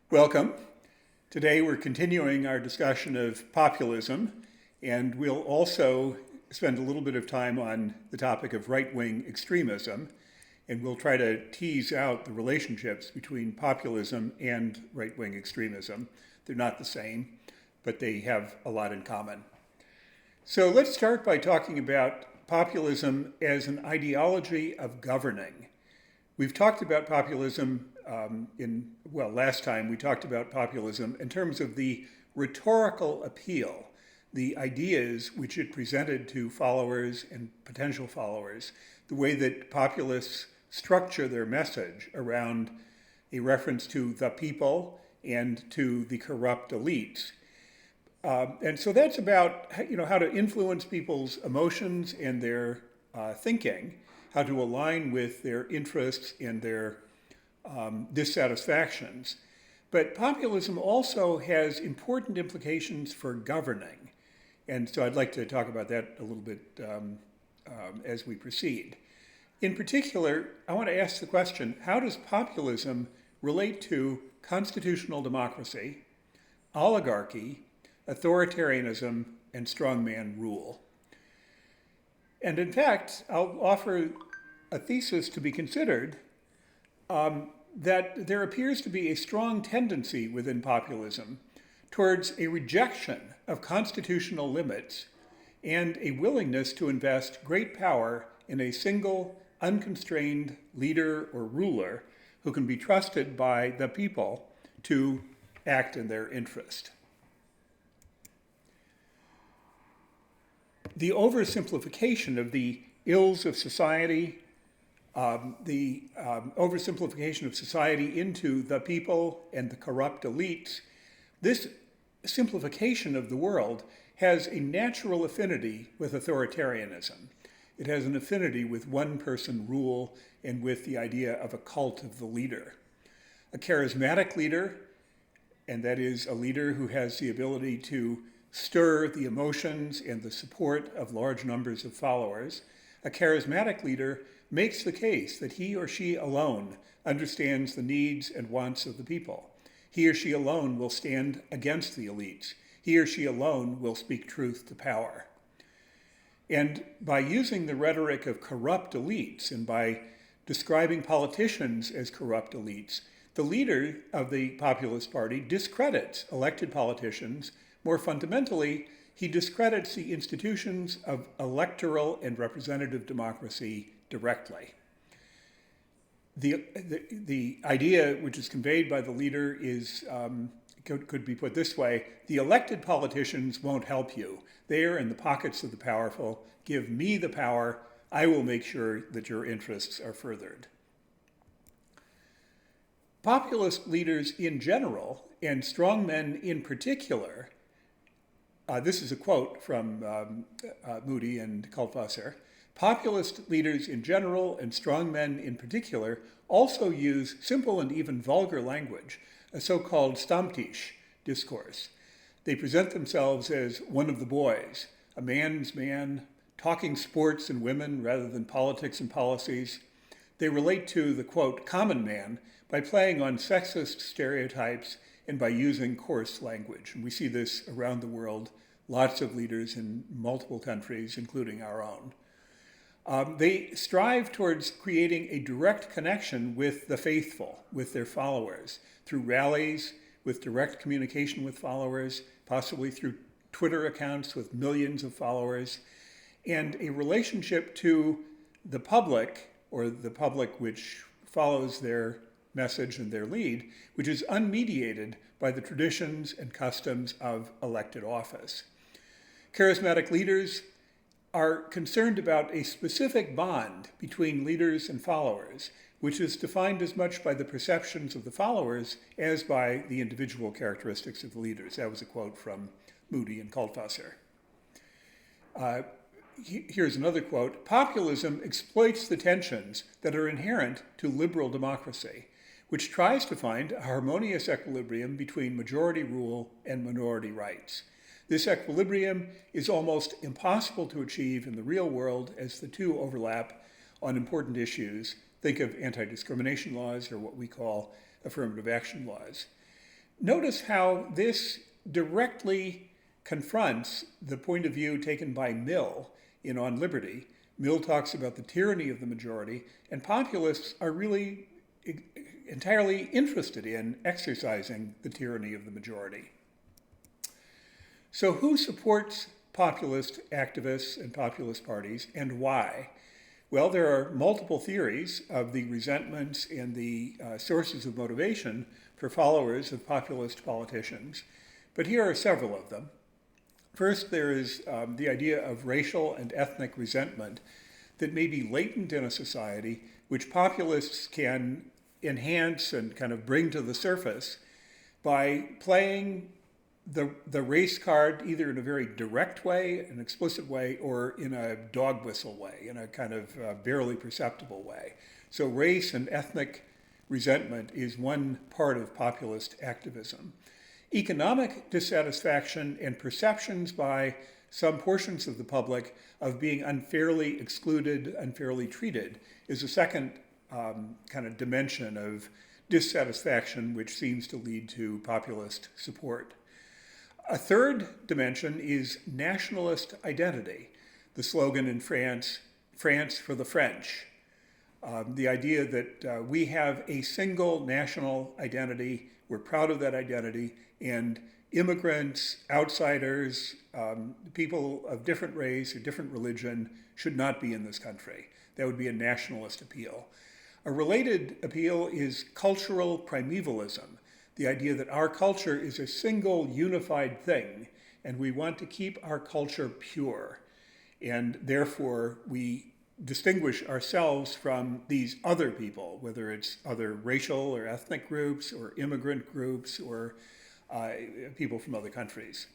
Welcome. Today we're continuing our discussion of populism, and we'll also spend a little bit of time on the topic of right-wing extremism, and we'll try to tease out the relationships between populism and right-wing extremism. They're not the same, but they have a lot in common. So let's start by talking about populism as an ideology of governing. We've talked about populism last time we talked about populism in terms of the rhetorical appeal, the ideas which it presented to followers and potential followers, the way that populists structure their message around a reference to the people and to the corrupt elites. And so that's about how to influence people's emotions and their thinking, how to align with their interests and their dissatisfactions. But populism also has important implications for governing. And so I'd like to talk about that a little bit as we proceed. In particular, I want to ask the question, how does populism relate to constitutional democracy, oligarchy, authoritarianism, and strongman rule? And in fact, I'll offer a thesis to be considered that there appears to be a strong tendency within populism towards a rejection of constitutional limits and a willingness to invest great power in a single, unconstrained leader or ruler who can be trusted by the people to act in their interest. The oversimplification of the ills of society, oversimplification of society into the people and the corrupt elites, this simplification of the world has a natural affinity with authoritarianism. It has an affinity with one-person rule and with the idea of a cult of the leader. A charismatic leader, and that is a leader who has the ability to stir the emotions and the support of large numbers of followers, a charismatic leader makes the case that he or she alone understands the needs and wants of the people. He or she alone will stand against the elites. He or she alone will speak truth to power. And by using the rhetoric of corrupt elites and by describing politicians as corrupt elites, the leader of the Populist Party discredits elected politicians. More fundamentally, he discredits the institutions of electoral and representative democracy directly. The idea which is conveyed by the leader is, could be put this way: the elected politicians won't help you. They are in the pockets of the powerful. Give me the power. I will make sure that your interests are furthered. Populist leaders in general, and strongmen in particular, this is a quote from Moody and Kaltwasser. Populist leaders in general and strongmen in particular also use simple and even vulgar language, a so-called Stammtisch discourse. They present themselves as one of the boys, a man's man, talking sports and women rather than politics and policies. They relate to the, quote, common man by playing on sexist stereotypes and by using coarse language. And we see this around the world, lots of leaders in multiple countries, including our own. They strive towards creating a direct connection with the faithful, with their followers, through rallies, with direct communication with followers, possibly through Twitter accounts with millions of followers, and a relationship to the public, or the public which follows their message and their lead, which is unmediated by the traditions and customs of elected office. Charismatic leaders are concerned about a specific bond between leaders and followers, which is defined as much by the perceptions of the followers as by the individual characteristics of the leaders. That was a quote from Moody and Kaltwasser. Here's another quote. Populism exploits the tensions that are inherent to liberal democracy, which tries to find a harmonious equilibrium between majority rule and minority rights. This equilibrium is almost impossible to achieve in the real world as the two overlap on important issues. Think of anti-discrimination laws or what we call affirmative action laws. notice how this directly confronts the point of view taken by Mill in On Liberty. Mill talks about the tyranny of the majority, and populists are really entirely interested in exercising the tyranny of the majority. So who supports populist activists and populist parties, and why? Well, there are multiple theories of the resentments and the sources of motivation for followers of populist politicians, but here are several of them. First, there is the idea of racial and ethnic resentment that may be latent in a society, which populists can enhance and kind of bring to the surface by playing the race card either in a very direct way, an explicit way, or in a dog whistle way, in a kind of barely perceptible way. So race and ethnic resentment is one part of populist activism. Economic dissatisfaction and perceptions by some portions of the public of being unfairly excluded, unfairly treated, is a second kind of dimension of dissatisfaction which seems to lead to populist support. A third dimension is nationalist identity, the slogan in France, France for the French. The idea that we have a single national identity, we're proud of that identity, and immigrants, outsiders, people of different race or different religion should not be in this country. That would be a nationalist appeal. A related appeal is cultural primevalism, the idea that our culture is a single unified thing, and we want to keep our culture pure. And therefore, we distinguish ourselves from these other people, whether it's other racial or ethnic groups or immigrant groups or people from other countries.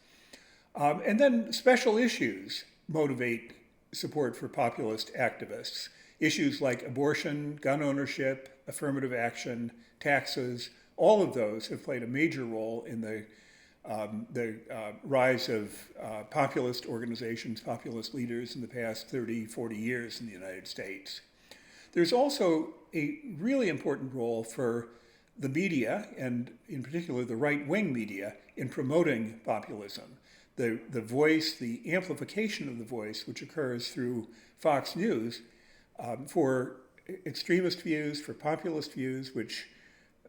And then special issues motivate support for populist activists. Issues like abortion, gun ownership, affirmative action, taxes, all of those have played a major role in the rise of populist organizations, populist leaders in the past 30, 40 years in the United States. There's also a really important role for the media, and in particular the right-wing media, in promoting populism. The voice, the amplification of the voice, which occurs through Fox News, for extremist views, for populist views, which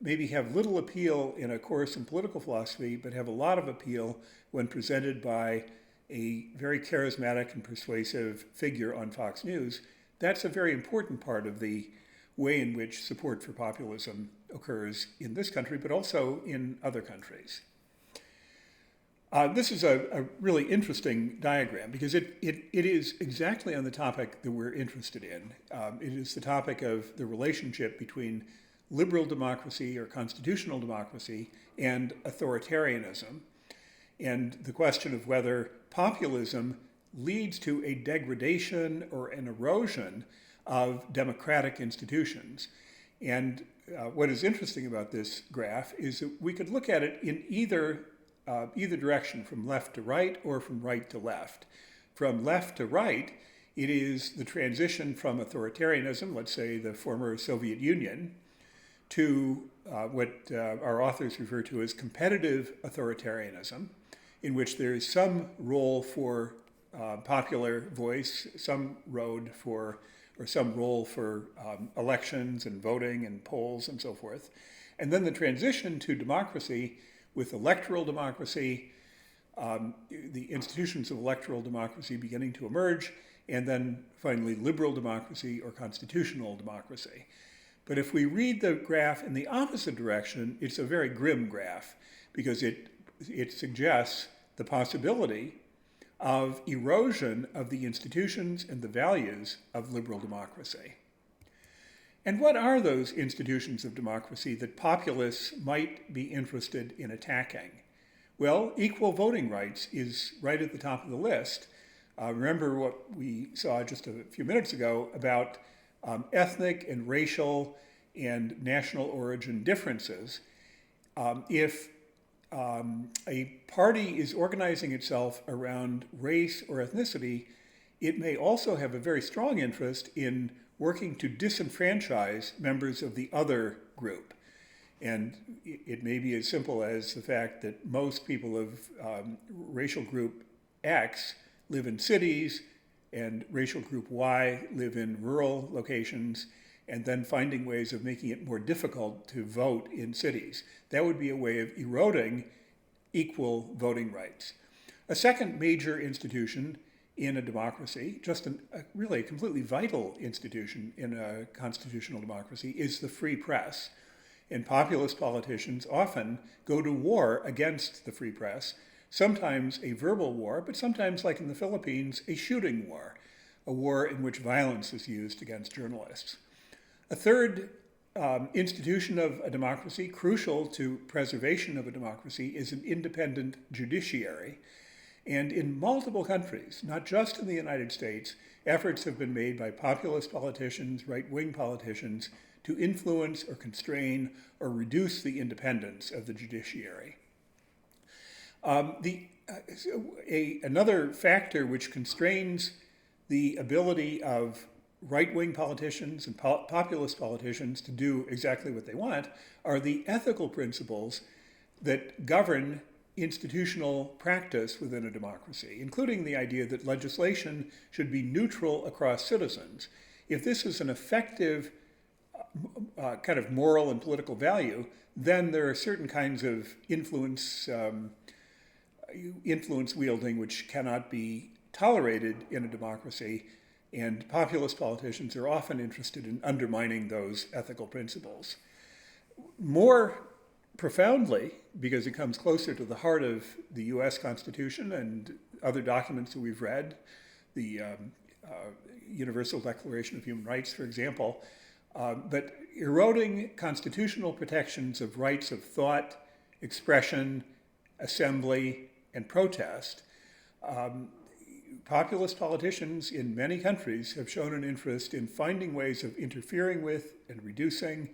maybe have little appeal in a course in political philosophy, but have a lot of appeal when presented by a very charismatic and persuasive figure on Fox News. That's a very important part of the way in which support for populism occurs in this country, but also in other countries. This is a really interesting diagram because it is exactly on the topic that we're interested in. It is the topic of the relationship between liberal democracy or constitutional democracy and authoritarianism, and the question of whether populism leads to a degradation or an erosion of democratic institutions. And what is interesting about this graph is that we could look at it in either direction, from left to right or from right to left. From left to right, it is the transition from authoritarianism, let's say the former Soviet Union, to what our authors refer to as competitive authoritarianism, in which there is some role for popular voice, some role for elections and voting and polls and so forth. And then the transition to democracy with electoral democracy, the institutions of electoral democracy beginning to emerge, and then finally liberal democracy or constitutional democracy. But if we read the graph in the opposite direction, it's a very grim graph because it suggests the possibility of erosion of the institutions and the values of liberal democracy. And what are those institutions of democracy that populists might be interested in attacking? Well, equal voting rights is right at the top of the list. Remember what we saw just a few minutes ago about ethnic and racial and national origin differences. If a party is organizing itself around race or ethnicity, it may also have a very strong interest in working to disenfranchise members of the other group. And it may be as simple as the fact that most people of racial group X live in cities and racial group Y live in rural locations, and then finding ways of making it more difficult to vote in cities. That would be a way of eroding equal voting rights. A second major institution in a democracy, just really a completely vital institution in a constitutional democracy, is the free press. And populist politicians often go to war against the free press, sometimes a verbal war, but sometimes, like in the Philippines, a shooting war, a war in which violence is used against journalists. A third institution of a democracy, crucial to preservation of a democracy, is an independent judiciary. And in multiple countries, not just in the United States, efforts have been made by populist politicians, right-wing politicians, to influence or constrain or reduce the independence of the judiciary. Another factor which constrains the ability of right-wing politicians and populist politicians to do exactly what they want are the ethical principles that govern institutional practice within a democracy, including the idea that legislation should be neutral across citizens. If this is an effective kind of moral and political value, then there are certain kinds of influence wielding which cannot be tolerated in a democracy, and populist politicians are often interested in undermining those ethical principles. More profoundly, because it comes closer to the heart of the US Constitution and other documents that we've read, the Universal Declaration of Human Rights, for example, but eroding constitutional protections of rights of thought, expression, assembly, and protest. Populist politicians in many countries have shown an interest in finding ways of interfering with and reducing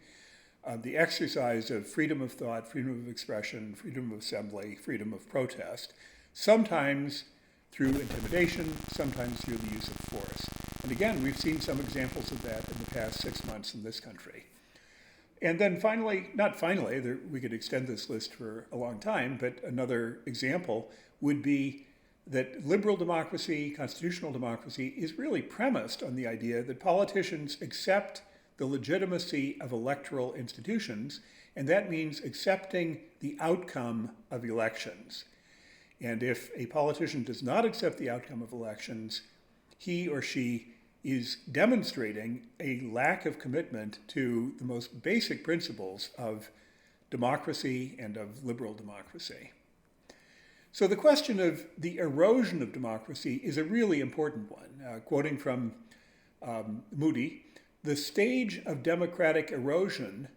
the exercise of freedom of thought, freedom of expression, freedom of assembly, freedom of protest, sometimes through intimidation, sometimes through the use of force. And again, we've seen some examples of that in the past 6 months in this country. And then finally, we could extend this list for a long time, but another example would be that liberal democracy, constitutional democracy, is really premised on the idea that politicians accept the legitimacy of electoral institutions, and that means accepting the outcome of elections. And if a politician does not accept the outcome of elections, he or she is demonstrating a lack of commitment to the most basic principles of democracy and of liberal democracy. So the question of the erosion of democracy is a really important one. Quoting from Moody, the stage of democratic erosion,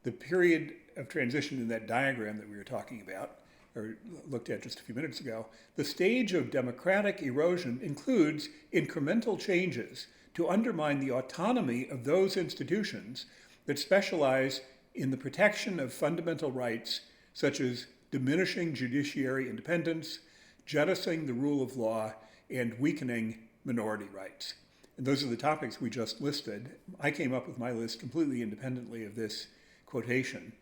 the period of transition in that diagram that we were talking about, or looked at just a few minutes ago, the stage of democratic erosion includes incremental changes to undermine the autonomy of those institutions that specialize in the protection of fundamental rights, such as diminishing judiciary independence, jettisoning the rule of law, and weakening minority rights. And those are the topics we just listed. I came up with my list completely independently of this quotation.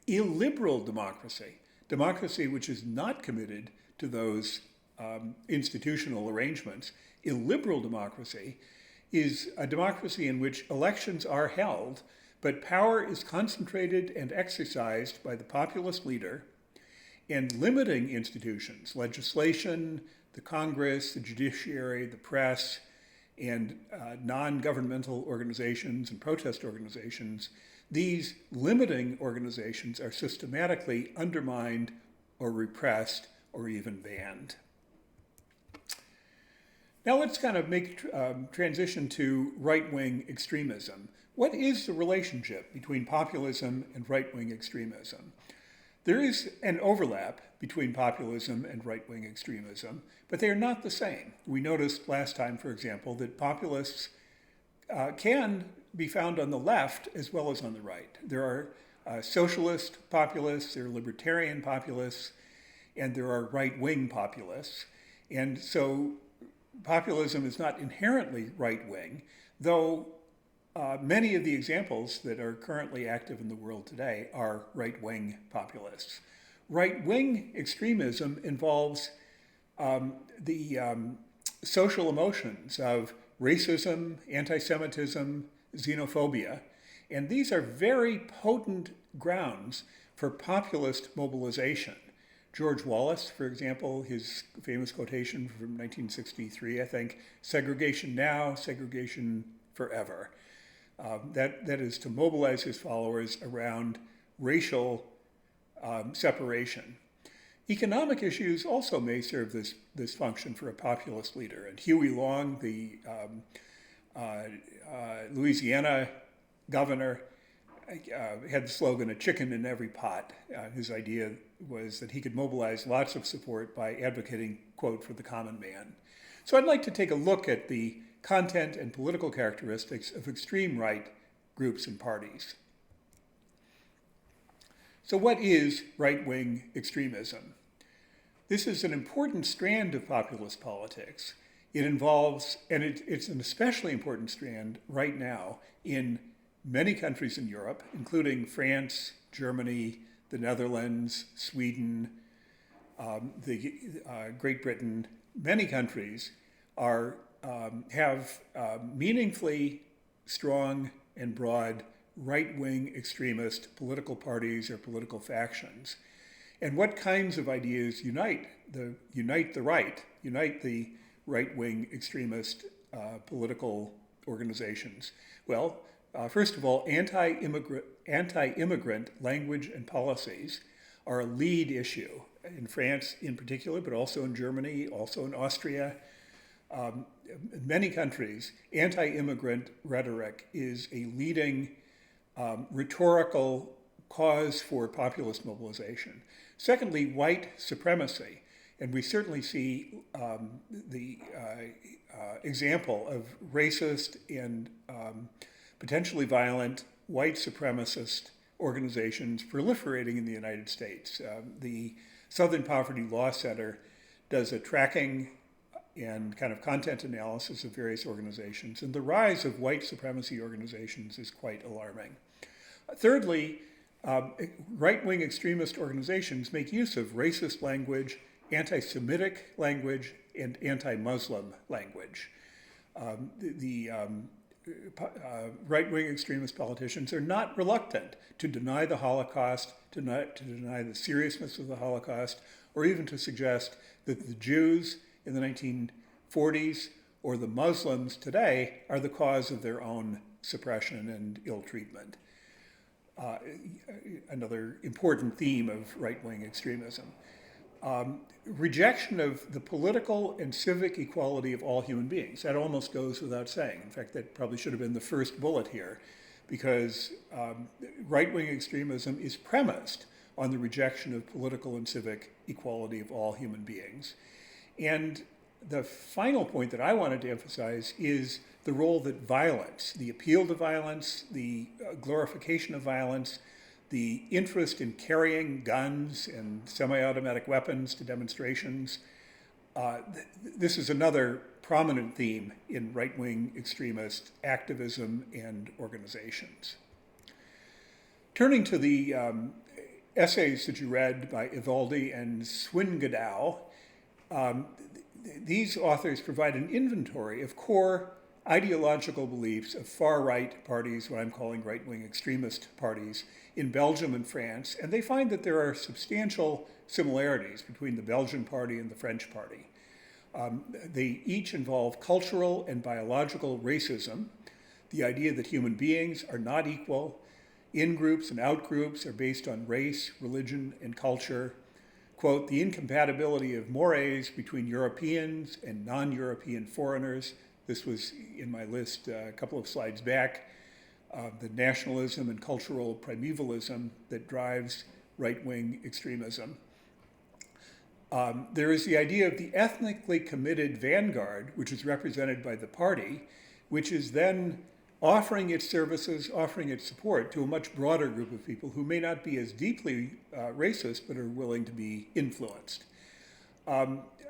Illiberal democracy, democracy which is not committed to those institutional arrangements, illiberal democracy is a democracy in which elections are held, but power is concentrated and exercised by the populist leader, and limiting institutions, legislation, the Congress, the judiciary, the press, and non-governmental organizations and protest organizations, these limiting organizations are systematically undermined or repressed or even banned. Now let's kind of make transition to right-wing extremism. What is the relationship between populism and right-wing extremism? There is an overlap between populism and right-wing extremism, but they are not the same. We noticed last time, for example, that populists can be found on the left as well as on the right. There are socialist populists, there are libertarian populists, and there are right-wing populists. And so populism is not inherently right-wing, though many of the examples that are currently active in the world today are right-wing populists. Right-wing extremism involves the social emotions of racism, anti-Semitism, xenophobia, and these are very potent grounds for populist mobilization. George Wallace, for example, his famous quotation from 1963, I think, segregation now, segregation forever. That is to mobilize his followers around racial separation. Economic issues also may serve this function for a populist leader. And Huey Long, the Louisiana governor, had the slogan, "A chicken in every pot." His idea was that he could mobilize lots of support by advocating, quote, for the common man. So I'd like to take a look at the content and political characteristics of extreme right groups and parties. So what is right-wing extremism? This is an important strand of populist politics. It involves, and it's an especially important strand right now in many countries in Europe, including France, Germany, the Netherlands, Sweden, Great Britain. Many countries have meaningfully strong and broad right-wing extremist political parties or political factions. And what kinds of ideas unite the right-wing extremist political organizations? Well, first of all, anti-immigrant language and policies are a lead issue in France in particular, but also in Germany, also in Austria. Many countries, anti-immigrant rhetoric is a leading rhetorical cause for populist mobilization. Secondly, white supremacy. And we certainly see the example of racist and potentially violent white supremacist organizations proliferating in the United States. The Southern Poverty Law Center does a tracking and kind of content analysis of various organizations, and the rise of white supremacy organizations is quite alarming. Thirdly, right-wing extremist organizations make use of racist language, anti-Semitic language, and anti-Muslim language. Right-wing extremist politicians are not reluctant to deny the Holocaust, to deny the seriousness of the Holocaust, or even to suggest that the Jews in the 1940s or the Muslims today are the cause of their own suppression and ill treatment. Another important theme of right-wing extremism. Rejection of the political and civic equality of all human beings. That almost goes without saying. In fact, that probably should have been the first bullet here, because right-wing extremism is premised on the rejection of political and civic equality of all human beings. And the final point that I wanted to emphasize is the role that violence, the appeal to violence, the glorification of violence, the interest in carrying guns and semi-automatic weapons to demonstrations, this is another prominent theme in right-wing extremist activism and organizations. Turning to the essays that you read by Ivaldi and Swingadow, these authors provide an inventory of core ideological beliefs of far-right parties, what I'm calling right-wing extremist parties, in Belgium and France, and they find that there are substantial similarities between the Belgian party and the French party. They each involve cultural and biological racism, the idea that human beings are not equal, in-groups and out-groups are based on race, religion, and culture, quote, the incompatibility of mores between Europeans and non-European foreigners. This was in my list a couple of slides back. The nationalism and cultural primevalism that drives right-wing extremism. There is the idea of the ethnically committed vanguard, which is represented by the party, which is then offering its services, offering its support to a much broader group of people who may not be as deeply racist, but are willing to be influenced.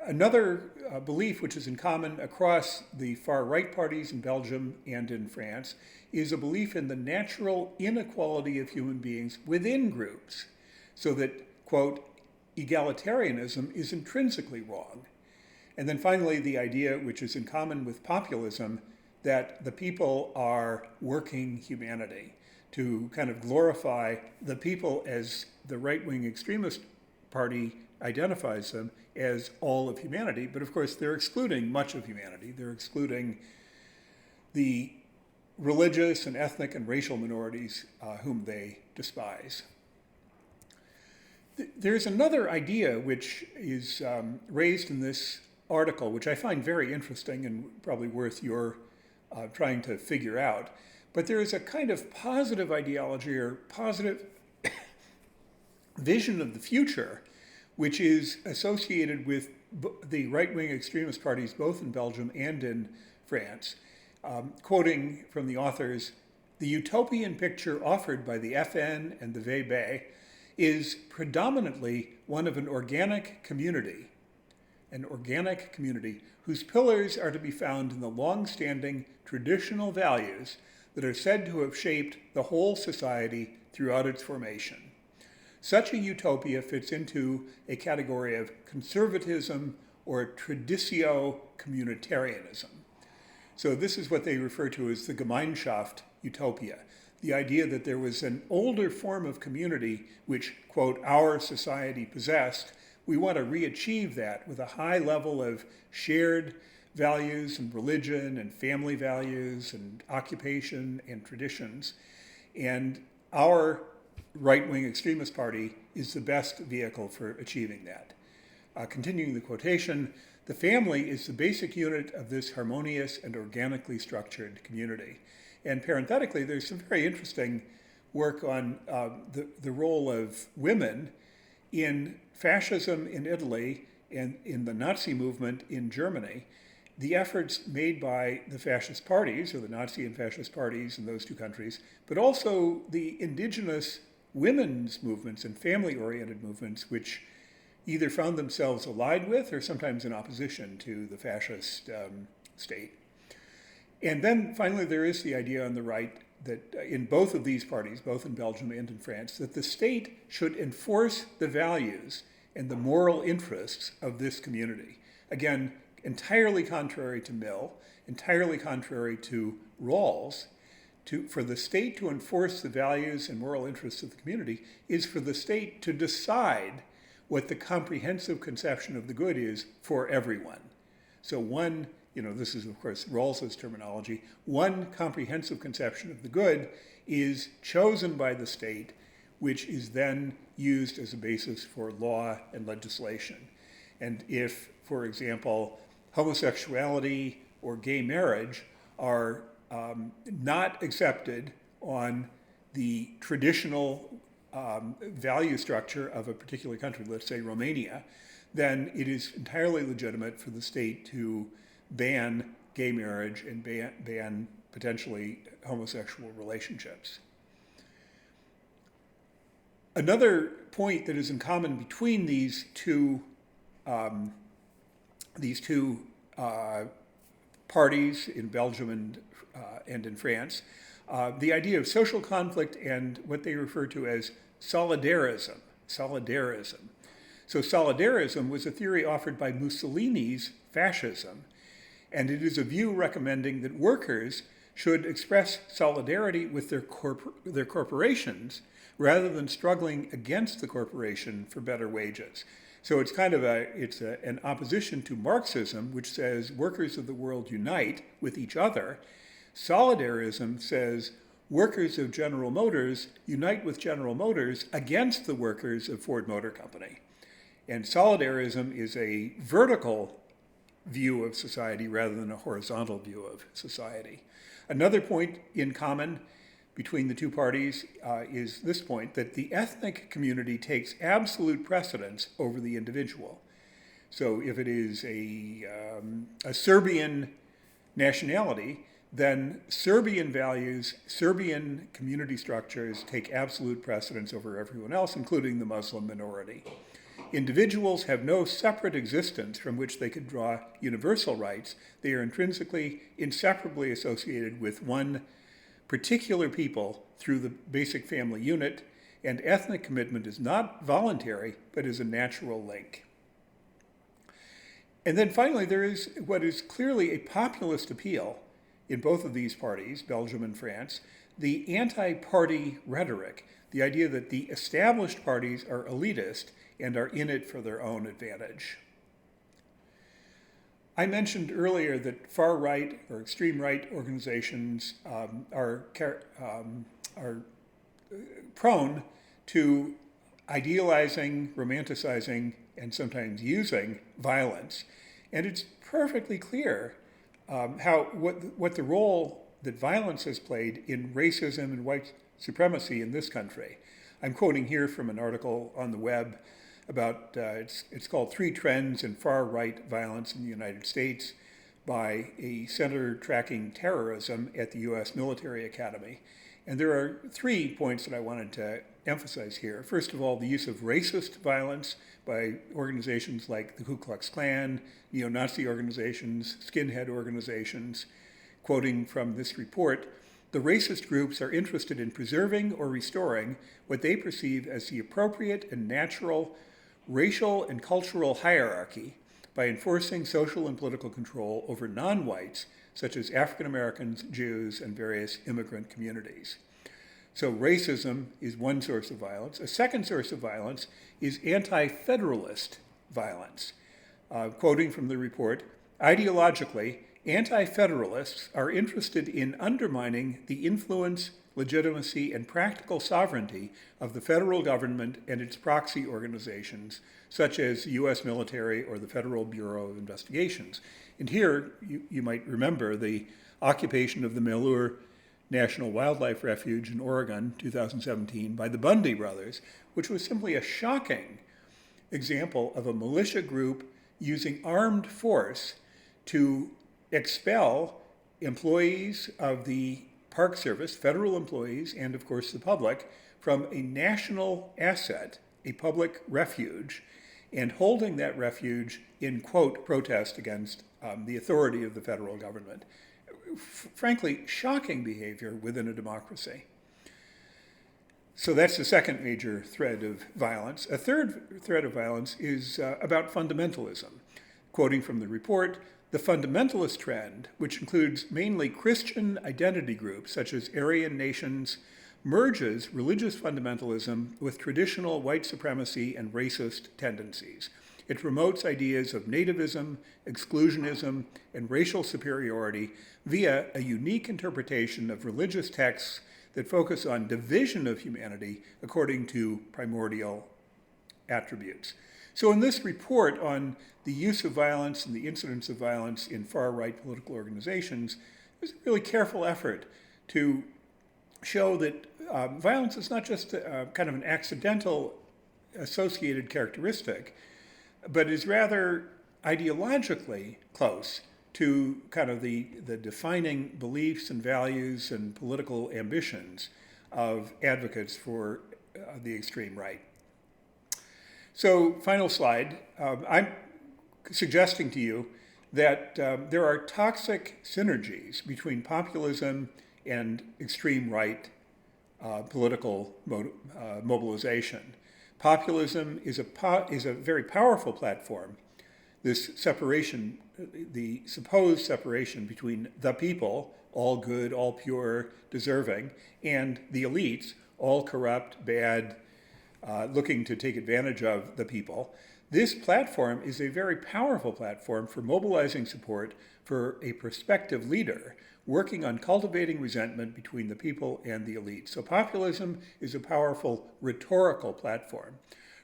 Another belief which is in common across the far-right parties in Belgium and in France is a belief in the natural inequality of human beings within groups, so that, quote, egalitarianism is intrinsically wrong. And then finally, the idea, which is in common with populism, that the people are working humanity, to kind of glorify the people as the right-wing extremist party identifies them as all of humanity. But of course, they're excluding much of humanity. They're excluding the religious and ethnic and racial minorities whom they despise. There's another idea which is raised in this article, which I find very interesting and probably worth your trying to figure out. But there is a kind of positive ideology or positive vision of the future, which is associated with the right-wing extremist parties, both in Belgium and in France. Quoting from the authors, "The utopian picture offered by the FN and the VB is predominantly one of an organic community whose pillars are to be found in the long-standing traditional values that are said to have shaped the whole society throughout its formation. Such a utopia fits into a category of conservatism or traditio communitarianism." So this is what they refer to as the Gemeinschaft utopia, the idea that there was an older form of community which, quote, our society possessed. We want to re-achieve that with a high level of shared values and religion and family values and occupation and traditions. And our right-wing extremist party is the best vehicle for achieving that. Continuing the quotation, "The family is the basic unit of this harmonious and organically structured community." And parenthetically, there's some very interesting work on the role of women in fascism in Italy and in the Nazi movement in Germany. The efforts made by the fascist parties, or the Nazi and fascist parties in those two countries, but also the indigenous women's movements and family-oriented movements, which either found themselves allied with or sometimes in opposition to the fascist state. And then finally, there is the idea on the right that in both of these parties, both in Belgium and in France, that the state should enforce the values and the moral interests of this community. Again, entirely contrary to Mill, entirely contrary to Rawls. For the state to enforce the values and moral interests of the community is for the state to decide what the comprehensive conception of the good is for everyone. So one, this is of course Rawls's terminology, one comprehensive conception of the good is chosen by the state, which is then used as a basis for law and legislation. And if, for example, homosexuality or gay marriage are not accepted on the traditional value structure of a particular country, let's say Romania, then it is entirely legitimate for the state to ban gay marriage and ban potentially homosexual relationships. Another point that is in common between these two parties in Belgium and in France, the idea of social conflict and what they refer to as solidarism. So solidarism was a theory offered by Mussolini's fascism, and it is a view recommending that workers should express solidarity with their corporations rather than struggling against the corporation for better wages. So it's kind of an opposition to Marxism, which says workers of the world unite with each other. Solidarism says workers of General Motors unite with General Motors against the workers of Ford Motor Company. And solidarism is a vertical view of society rather than a horizontal view of society. Another point in common between the two parties is this point, that the ethnic community takes absolute precedence over the individual. So if it is a Serbian nationality, then Serbian values, Serbian community structures take absolute precedence over everyone else, including the Muslim minority. Individuals have no separate existence from which they could draw universal rights. They are intrinsically, inseparably associated with one particular people through the basic family unit, and ethnic commitment is not voluntary, but is a natural link. And then finally, there is what is clearly a populist appeal in both of these parties, Belgium and France, the anti-party rhetoric, the idea that the established parties are elitist and are in it for their own advantage. I mentioned earlier that far-right or extreme-right organizations are prone to idealizing, romanticizing, and sometimes using violence. And it's perfectly clear what the role that violence has played in racism and white supremacy in this country. I'm quoting here from an article on the web about, it's called 3 Trends in Far-Right Violence in the United States by a center tracking terrorism at the US Military Academy. And there are 3 points that I wanted to emphasize here. First of all, the use of racist violence by organizations like the Ku Klux Klan, neo-Nazi organizations, skinhead organizations. Quoting from this report, the racist groups are interested in preserving or restoring what they perceive as the appropriate and natural racial and cultural hierarchy by enforcing social and political control over non-whites, such as African Americans, Jews, and various immigrant communities. So racism is one source of violence. A second source of violence is anti-federalist violence. Quoting from the report, ideologically, anti-federalists are interested in undermining the influence, legitimacy, and practical sovereignty of the federal government and its proxy organizations, such as the US military or the Federal Bureau of Investigations. And here, you might remember the occupation of the Malheur National Wildlife Refuge in Oregon, 2017, by the Bundy brothers, which was simply a shocking example of a militia group using armed force to expel employees of the Park Service, federal employees, and of course the public, from a national asset, a public refuge, and holding that refuge in, quote, protest against the authority of the federal government. Frankly, shocking behavior within a democracy. So that's the second major thread of violence. A third thread of violence is about fundamentalism. Quoting from the report, the fundamentalist trend, which includes mainly Christian identity groups such as Aryan nations, merges religious fundamentalism with traditional white supremacy and racist tendencies. It promotes ideas of nativism, exclusionism, and racial superiority via a unique interpretation of religious texts that focus on division of humanity according to primordial attributes. So in this report on the use of violence and the incidence of violence in far-right political organizations, there's a really careful effort to show that violence is not just kind of an accidental associated characteristic, but is rather ideologically close to kind of the defining beliefs and values and political ambitions of advocates for the extreme right. So, final slide. I'm suggesting to you that there are toxic synergies between populism and extreme right political mobilization. Populism is a very powerful platform. This separation, the supposed separation between the people, all good, all pure, deserving, and the elites, all corrupt, bad, looking to take advantage of the people. This platform is a very powerful platform for mobilizing support for a prospective leader working on cultivating resentment between the people and the elite. So populism is a powerful rhetorical platform.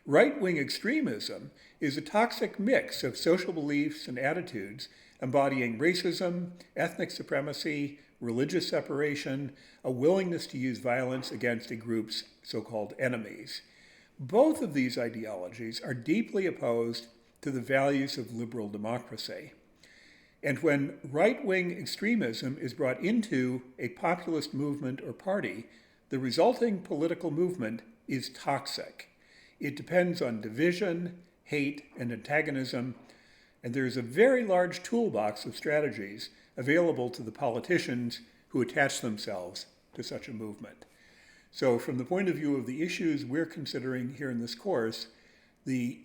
Right-wing extremism is a toxic mix of social beliefs and attitudes embodying racism, ethnic supremacy, religious separation, a willingness to use violence against a group's so-called enemies. Both of these ideologies are deeply opposed to the values of liberal democracy. And when right-wing extremism is brought into a populist movement or party, the resulting political movement is toxic. It depends on division hate, and antagonism, and there's a very large toolbox of strategies available to the politicians who attach themselves to such a movement. So from the point of view of the issues we're considering here in this course, the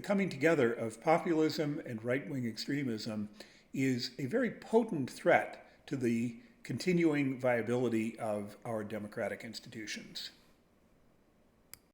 coming together of populism and right-wing extremism is a very potent threat to the continuing viability of our democratic institutions.